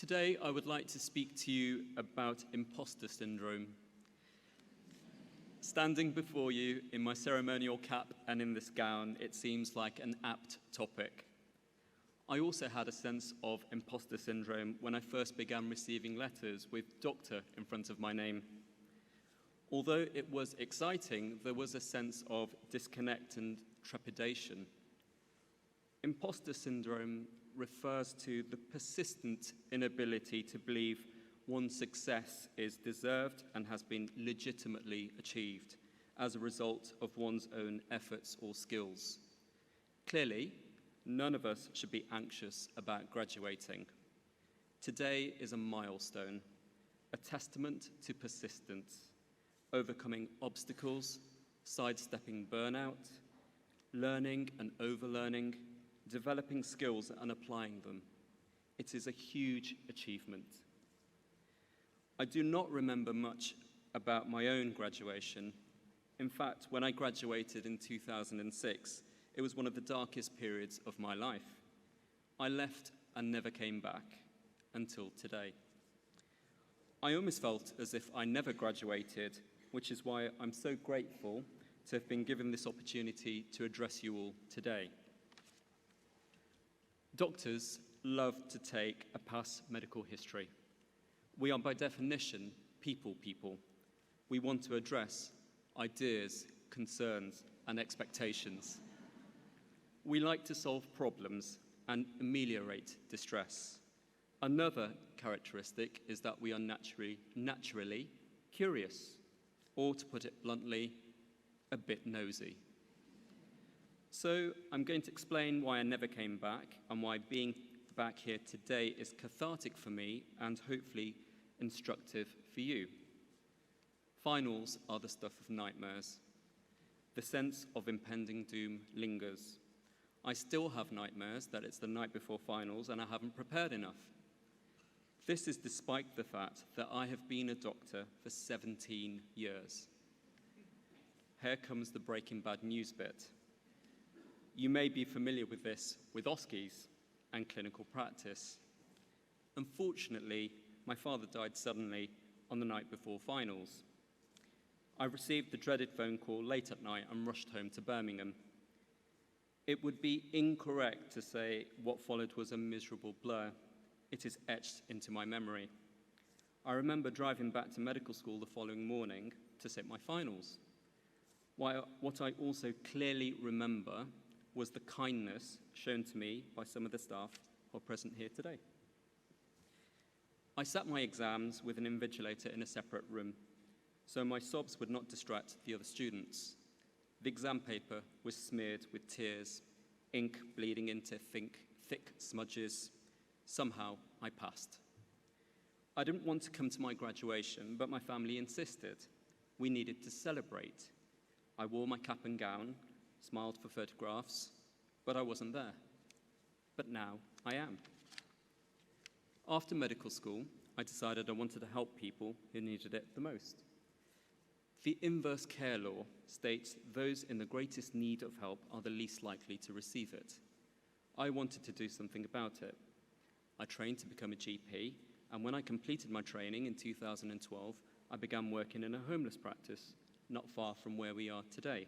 Today, I would like to speak to you about imposter syndrome. Standing before you in my ceremonial cap and in this gown, it seems like an apt topic. I also had a sense of imposter syndrome when I first began receiving letters with doctor in front of my name. Although it was exciting, there was a sense of disconnect and trepidation. Imposter syndrome refers to the persistent inability to believe one's success is deserved and has been legitimately achieved as a result of one's own efforts or skills. Clearly, none of us should be anxious about graduating. Today is a milestone, a testament to persistence, overcoming obstacles, sidestepping burnout, learning and overlearning, developing skills and applying them. It is a huge achievement. I do not remember much about my own graduation. In fact, when I graduated in 2006, it was one of the darkest periods of my life. I left and never came back until today. I almost felt as if I never graduated, which is why I'm so grateful to have been given this opportunity to address you all today. Doctors love to take a past medical history. We are by definition people. We want to address ideas, concerns, and expectations. We like to solve problems and ameliorate distress. Another characteristic is that we are naturally curious, or to put it bluntly, a bit nosy. So I'm going to explain why I never came back and why being back here today is cathartic for me and hopefully instructive for you. Finals are the stuff of nightmares. The sense of impending doom lingers. I still have nightmares that it's the night before finals and I haven't prepared enough. This is despite the fact that I have been a doctor for 17 years. Here comes the Breaking Bad news bit. You may be familiar with this with OSCEs and clinical practice. Unfortunately, my father died suddenly on the night before finals. I received the dreaded phone call late at night and rushed home to Birmingham. It would be incorrect to say what followed was a miserable blur. It is etched into my memory. I remember driving back to medical school the following morning to sit my finals. What I also clearly remember was the kindness shown to me by some of the staff who are present here today. I sat my exams with an invigilator in a separate room, so my sobs would not distract the other students. The exam paper was smeared with tears, ink bleeding into thick smudges. Somehow, I passed. I didn't want to come to my graduation, but my family insisted. We needed to celebrate. I wore my cap and gown, smiled for photographs, but I wasn't there. But now I am. After medical school, I decided I wanted to help people who needed it the most. The inverse care law states those in the greatest need of help are the least likely to receive it. I wanted to do something about it. I trained to become a GP, and when I completed my training in 2012, I began working in a homeless practice, not far from where we are today.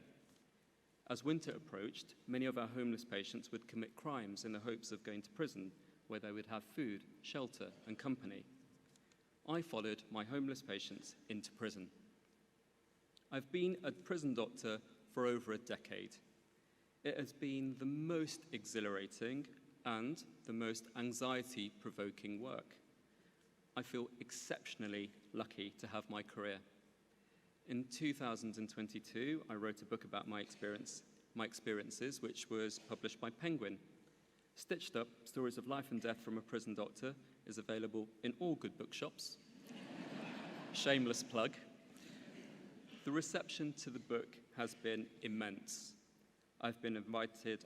As winter approached, many of our homeless patients would commit crimes in the hopes of going to prison, where they would have food, shelter, and company. I followed my homeless patients into prison. I've been a prison doctor for over a decade. It has been the most exhilarating and the most anxiety-provoking work. I feel exceptionally lucky to have my career. In 2022, I wrote a book about my experiences, which was published by Penguin. Stitched Up, Stories of Life and Death from a Prison Doctor is available in all good bookshops. Shameless plug. The reception to the book has been immense. I've been invited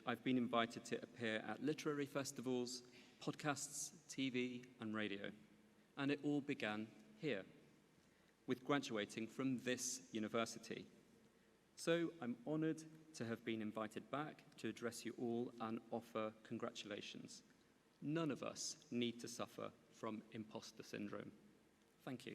to appear at literary festivals, podcasts, TV, and radio. And it all began here, with graduating from this university. So I'm honoured to have been invited back to address you all and offer congratulations. None of us need to suffer from imposter syndrome. Thank you.